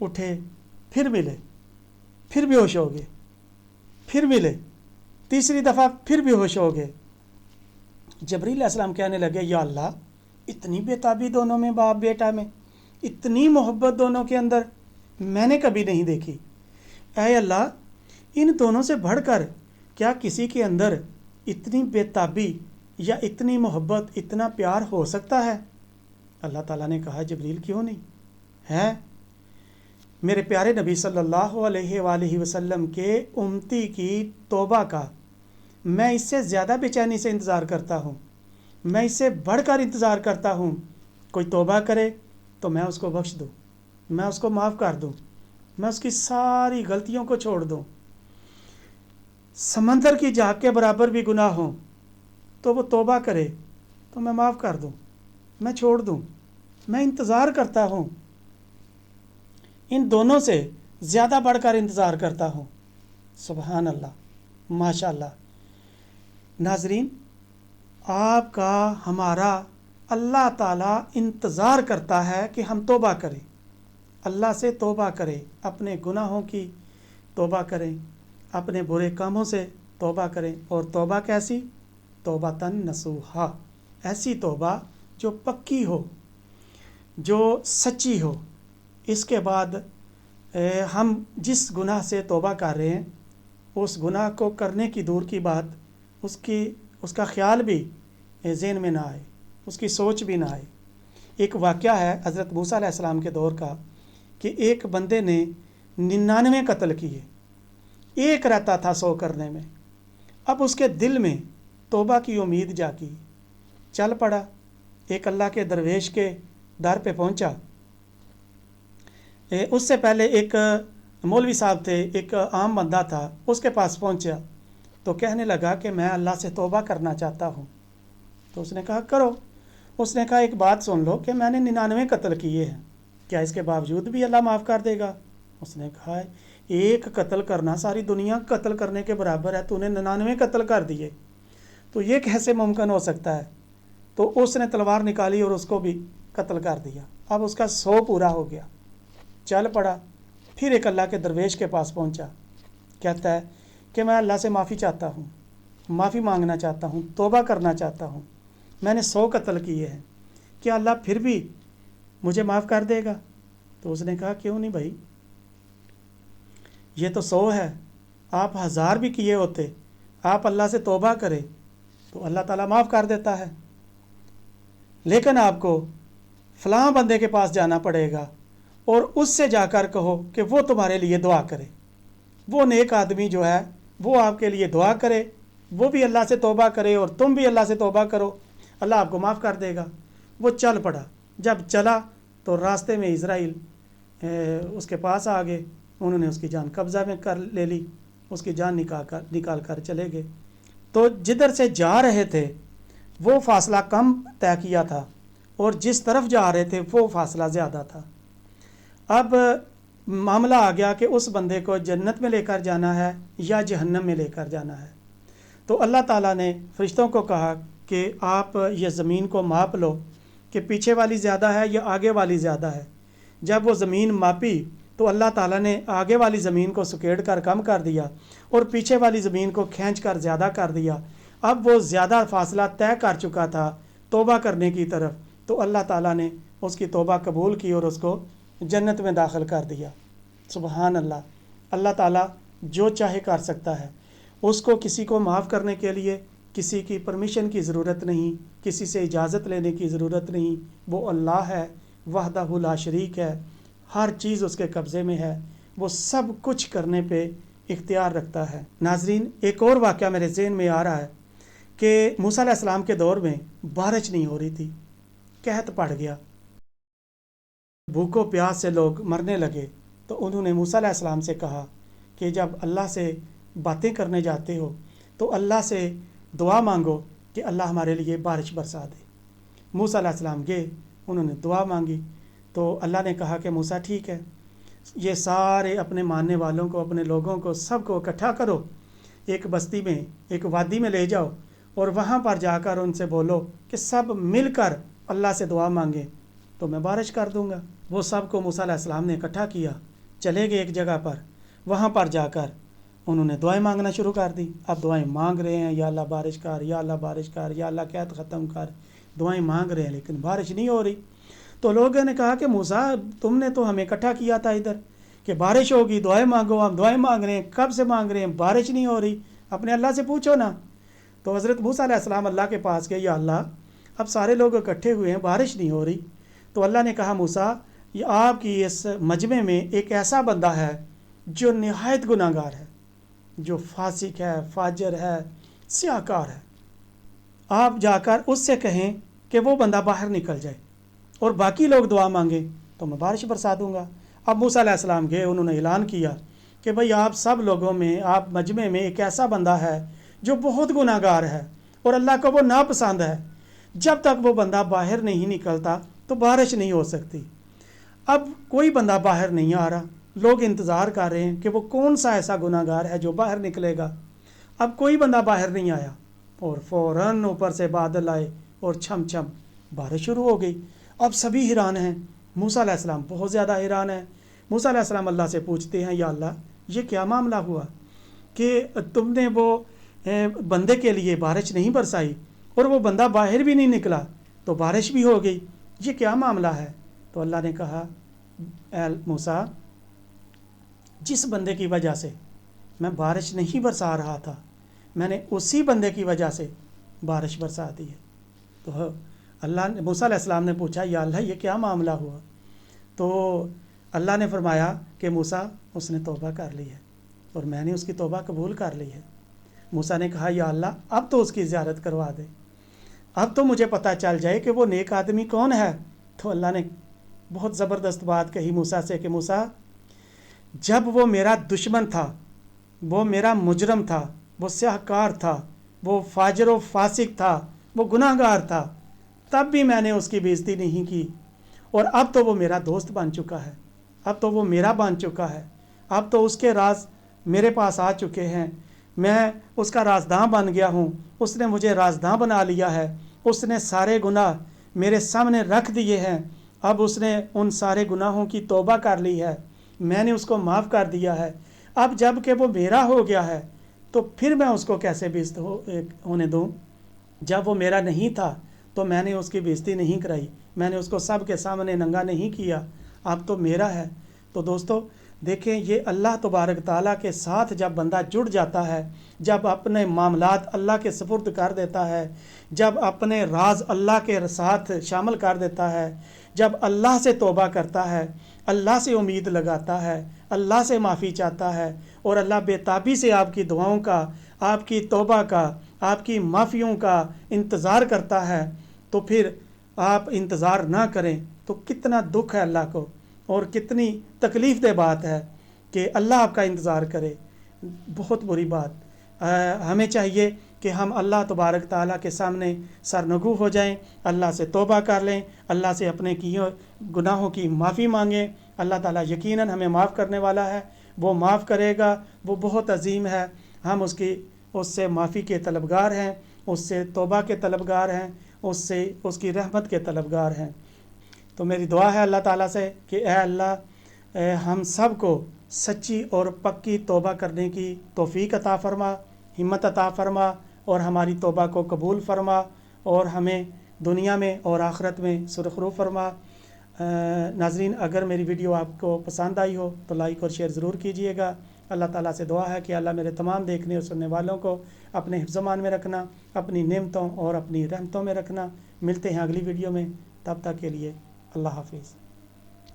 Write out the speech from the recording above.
اٹھے، پھر ملے، پھر بے ہوش ہو گئے، پھر ملے، تیسری دفعہ پھر بے ہوش ہو گئے۔ جبریل علیہ السلام کہنے لگے یا اللہ، اتنی بےتابی دونوں میں، باپ بیٹا میں، اتنی محبت دونوں کے اندر میں نے کبھی نہیں دیکھی۔ اے اللہ، ان دونوں سے بڑھ کر کیا کسی کے اندر اتنی بےتابی یا اتنی محبت، اتنا پیار ہو سکتا ہے؟ اللہ تعالیٰ نے کہا جبریل کیوں نہیں ہے؟ میرے پیارے نبی صلی اللہ علیہ وآلہ وسلم کے امتی کی توبہ کا میں اس سے زیادہ بے چینی سے انتظار کرتا ہوں، میں اس سے بڑھ کر انتظار کرتا ہوں۔ کوئی توبہ کرے تو میں اس کو بخش دوں، میں اس کو معاف کر دوں، میں اس کی ساری غلطیوں کو چھوڑ دوں۔ سمندر کی جھاگ کے برابر بھی گناہ ہوں تو وہ توبہ کرے تو میں معاف کر دوں، میں چھوڑ دوں۔ میں انتظار کرتا ہوں، ان دونوں سے زیادہ بڑھ کر انتظار کرتا ہوں۔ سبحان اللہ، ماشاء اللہ۔ ناظرین، آپ کا، ہمارا، اللہ تعالیٰ انتظار کرتا ہے کہ ہم توبہ کریں، اللہ سے توبہ کریں، اپنے گناہوں کی توبہ کریں، اپنے برے کاموں سے توبہ کریں۔ اور توبہ کیسی؟ توبۃ نصوحا، ایسی توبہ جو پکی ہو، جو سچی ہو۔ اس کے بعد ہم جس گناہ سے توبہ کر رہے ہیں، اس گناہ کو کرنے کی دور کی بات، اس کا خیال بھی ذہن میں نہ آئے، اس کی سوچ بھی نہ آئے۔ ایک واقعہ ہے حضرت موسیٰ علیہ السلام کے دور کا کہ ایک بندے نے 99 قتل کیے، ایک رہتا تھا 100 کرنے میں۔ اب اس کے دل میں توبہ کی امید جاگی، چل پڑا، ایک اللہ کے درویش کے در پہ پہنچا۔ اس سے پہلے ایک مولوی صاحب تھے، ایک عام بندہ تھا، اس کے پاس پہنچا تو کہنے لگا کہ میں اللہ سے توبہ کرنا چاہتا ہوں۔ تو اس نے کہا کرو۔ اس نے کہا ایک بات سن لو کہ میں نے 99 قتل کیے ہیں، کیا اس کے باوجود بھی اللہ معاف کر دے گا؟ اس نے کہا ایک قتل کرنا ساری دنیا قتل کرنے کے برابر ہے، تو نے 99 قتل کر دیے، تو یہ کیسے ممکن ہو سکتا ہے؟ تو اس نے تلوار نکالی اور اس کو بھی قتل کر دیا۔ اب اس کا 100 پورا ہو گیا، چل پڑا، پھر ایک اللہ کے درویش کے پاس پہنچا، کہتا ہے کہ میں اللہ سے معافی چاہتا ہوں، معافی مانگنا چاہتا ہوں، توبہ کرنا چاہتا ہوں، میں نے 100 قتل کیے ہیں، کیا اللہ پھر بھی مجھے معاف کر دے گا؟ تو اس نے کہا کیوں نہیں بھائی، یہ تو 100 ہے، آپ 1000 بھی کیے ہوتے، آپ اللہ سے توبہ کرے تو اللہ تعالیٰ معاف کر دیتا ہے، لیکن آپ کو فلاں بندے کے پاس جانا پڑے گا اور اس سے جا کر کہو کہ وہ تمہارے لیے دعا کرے، وہ نیک آدمی جو ہے وہ آپ کے لیے دعا کرے، وہ بھی اللہ سے توبہ کرے اور تم بھی اللہ سے توبہ کرو، اللہ آپ کو معاف کر دے گا۔ وہ چل پڑا، جب چلا تو راستے میں اسرائیل اس کے پاس آ گئے، انہوں نے اس کی جان قبضہ میں لے لی، اس کی جان نکال کر چلے گئے۔ تو جدھر سے جا رہے تھے وہ فاصلہ کم طے کیا تھا اور جس طرف جا رہے تھے وہ فاصلہ زیادہ تھا۔ اب معاملہ آ گیا کہ اس بندے کو جنت میں لے کر جانا ہے یا جہنم میں لے کر جانا ہے۔ تو اللہ تعالیٰ نے فرشتوں کو کہا کہ آپ یہ زمین کو ماپ لو کہ پیچھے والی زیادہ ہے یا آگے والی زیادہ ہے۔ جب وہ زمین ماپی تو اللہ تعالیٰ نے آگے والی زمین کو سکیڑ کر کم کر دیا اور پیچھے والی زمین کو کھینچ کر زیادہ کر دیا۔ اب وہ زیادہ فاصلہ طے کر چکا تھا توبہ کرنے کی طرف، تو اللہ تعالیٰ نے اس کی توبہ قبول کی اور اس کو جنت میں داخل کر دیا۔ سبحان اللہ، اللہ تعالیٰ جو چاہے کر سکتا ہے، اس کو کسی کو معاف کرنے کے لیے کسی کی پرمیشن کی ضرورت نہیں، کسی سے اجازت لینے کی ضرورت نہیں۔ وہ اللہ ہے، وحدہ لا شریک ہے، ہر چیز اس کے قبضے میں ہے، وہ سب کچھ کرنے پہ اختیار رکھتا ہے۔ ناظرین، ایک اور واقعہ میرے ذہن میں آ رہا ہے کہ موسیٰ علیہ السلام کے دور میں بارش نہیں ہو رہی تھی، قحط پڑ گیا، بھوکوں پیاس سے لوگ مرنے لگے۔ تو انہوں نے موسیٰ علیہ السلام سے کہا کہ جب اللہ سے باتیں کرنے جاتے ہو تو اللہ سے دعا مانگو کہ اللہ ہمارے لیے بارش برسا دے۔ موسیٰ علیہ السلام گئے، انہوں نے دعا مانگی تو اللہ نے کہا کہ موسیٰ ٹھیک ہے، یہ سارے اپنے ماننے والوں کو، اپنے لوگوں کو، سب کو اکٹھا کرو، ایک بستی میں، ایک وادی میں لے جاؤ اور وہاں پر جا کر ان سے بولو کہ سب مل کر اللہ سے دعا مانگیں تو میں بارش کر دوں گا۔ وہ سب کو موسیٰ علیہ السلام نے اکٹھا کیا چلے گئے ایک جگہ پر، وہاں پر جا کر انہوں نے دعائیں مانگنا شروع کر دی۔ اب دعائیں مانگ رہے ہیں، یا اللہ بارش کر، یا اللہ بارش کر، یا اللہ قحط ختم کر، دعائیں مانگ رہے ہیں لیکن بارش نہیں ہو رہی۔ تو لوگوں نے کہا کہ موسیٰ تم نے تو ہمیں اکٹھا کیا تھا ادھر کہ بارش ہوگی، دعائیں مانگو، ہم دعائیں مانگ رہے ہیں، کب سے مانگ رہے ہیں، بارش نہیں ہو رہی، اپنے اللہ سے پوچھو نا۔ تو حضرت موسیٰ علیہ السلام اللہ کے پاس گئے، یا اللہ اب سارے لوگ اکٹھے ہوئے ہیں، بارش نہیں ہو رہی۔ تو اللہ نے کہا موسیٰ یہ آپ کی اس مجمع میں ایک ایسا بندہ ہے جو نہایت گناہ گار ہے، جو فاسق ہے، فاجر ہے، سیاہ کار ہے، آپ جا کر اس سے کہیں کہ وہ بندہ باہر نکل جائے اور باقی لوگ دعا مانگیں تو میں بارش برسا دوں گا۔ اب موسیٰ علیہ السلام گئے، انہوں نے اعلان کیا کہ بھئی آپ سب لوگوں میں، آپ مجمع میں ایک ایسا بندہ ہے جو بہت گناہ گار ہے اور اللہ کو وہ ناپسند ہے، جب تک وہ بندہ باہر نہیں نکلتا تو بارش نہیں ہو سکتی۔ اب کوئی بندہ باہر نہیں آ رہا، لوگ انتظار کر رہے ہیں کہ وہ کون سا ایسا گناہ گار ہے جو باہر نکلے گا۔ اب کوئی بندہ باہر نہیں آیا اور فوراً اوپر سے بادل آئے اور چھم چھم بارش شروع ہو گئی۔ اب سبھی حیران ہیں، موسیٰ علیہ السلام بہت زیادہ حیران ہیں۔ موسیٰ علیہ السلام اللہ سے پوچھتے ہیں، یا اللہ یہ کیا معاملہ ہوا کہ تم نے وہ بندے کے لیے بارش نہیں برسائی اور وہ بندہ باہر بھی نہیں نکلا تو بارش بھی ہو گئی، یہ کیا معاملہ ہے؟ تو اللہ نے کہا اے موسیٰ جس بندے کی وجہ سے میں بارش نہیں برسا رہا تھا، میں نے اسی بندے کی وجہ سے بارش برسا دی ہے۔ تو اللہ نے موسیٰ علیہ السلام نے پوچھا، یا اللہ یہ کیا معاملہ ہوا؟ تو اللہ نے فرمایا کہ موسیٰ اس نے توبہ کر لی ہے اور میں نے اس کی توبہ قبول کر لی ہے۔ موسیٰ نے کہا، یا اللہ اب تو اس کی زیارت کروا دے، اب تو مجھے پتہ چل جائے کہ وہ نیک آدمی کون ہے۔ تو اللہ نے بہت زبردست بات کہی موسیٰ سے کہ موسیٰ جب وہ میرا دشمن تھا، وہ میرا مجرم تھا، وہ سیاہ کار تھا، وہ فاجر و فاسق تھا، وہ گناہ گار تھا، تب بھی میں نے اس کی بے عزتی نہیں کی، اور اب تو وہ میرا دوست بن چکا ہے، اب تو وہ میرا بن چکا ہے، اب تو اس کے راز میرے پاس آ چکے ہیں، میں اس کا رازداں بن گیا ہوں، اس نے مجھے رازداں بنا لیا ہے، اس نے سارے گناہ میرے سامنے رکھ دیے ہیں، اب اس نے ان سارے گناہوں کی توبہ کر لی ہے، میں نے اس کو معاف کر دیا ہے، اب جب کہ وہ میرا ہو گیا ہے تو پھر میں اس کو کیسے بے عزت ہونے دوں؟ جب وہ میرا نہیں تھا تو میں نے اس کی بے عزتی نہیں کرائی، میں نے اس کو سب کے سامنے ننگا نہیں کیا، اب تو میرا ہے۔ تو دوستو دیکھیں، یہ اللہ تبارک تعالیٰ کے ساتھ جب بندہ جڑ جاتا ہے، جب اپنے معاملات اللہ کے سپرد کر دیتا ہے، جب اپنے راز اللہ کے ساتھ شامل کر دیتا ہے، جب اللہ سے توبہ کرتا ہے، اللہ سے امید لگاتا ہے، اللہ سے معافی چاہتا ہے، اور اللہ بے تابی سے آپ کی دعاؤں کا، آپ کی توبہ کا، آپ کی معافیوں کا انتظار کرتا ہے، تو پھر آپ انتظار نہ کریں تو کتنا دکھ ہے اللہ کو، اور کتنی تکلیف دہ بات ہے کہ اللہ آپ کا انتظار کرے، بہت بری بات۔ ہمیں چاہیے کہ ہم اللہ تبارک تعالیٰ کے سامنے سرنگو ہو جائیں، اللہ سے توبہ کر لیں، اللہ سے اپنے کیے گناہوں کی معافی مانگیں۔ اللہ تعالیٰ یقیناً ہمیں معاف کرنے والا ہے، وہ معاف کرے گا، وہ بہت عظیم ہے، ہم اس سے معافی کے طلبگار ہیں، اس سے توبہ کے طلبگار ہیں، اس کی رحمت کے طلبگار ہیں۔ تو میری دعا ہے اللہ تعالیٰ سے کہ اے اللہ ہم سب کو سچی اور پکی توبہ کرنے کی توفیق عطا فرما، ہمت عطا فرما، اور ہماری توبہ کو قبول فرما، اور ہمیں دنیا میں اور آخرت میں سرخرو فرما۔ ناظرین، اگر میری ویڈیو آپ کو پسند آئی ہو تو لائک اور شیئر ضرور کیجئے گا۔ اللہ تعالیٰ سے دعا ہے کہ اللہ میرے تمام دیکھنے اور سننے والوں کو اپنے حفظ امان میں رکھنا، اپنی نعمتوں اور اپنی رحمتوں میں رکھنا۔ ملتے ہیں اگلی ویڈیو میں، تب تک کے لیے اللہ حافظ۔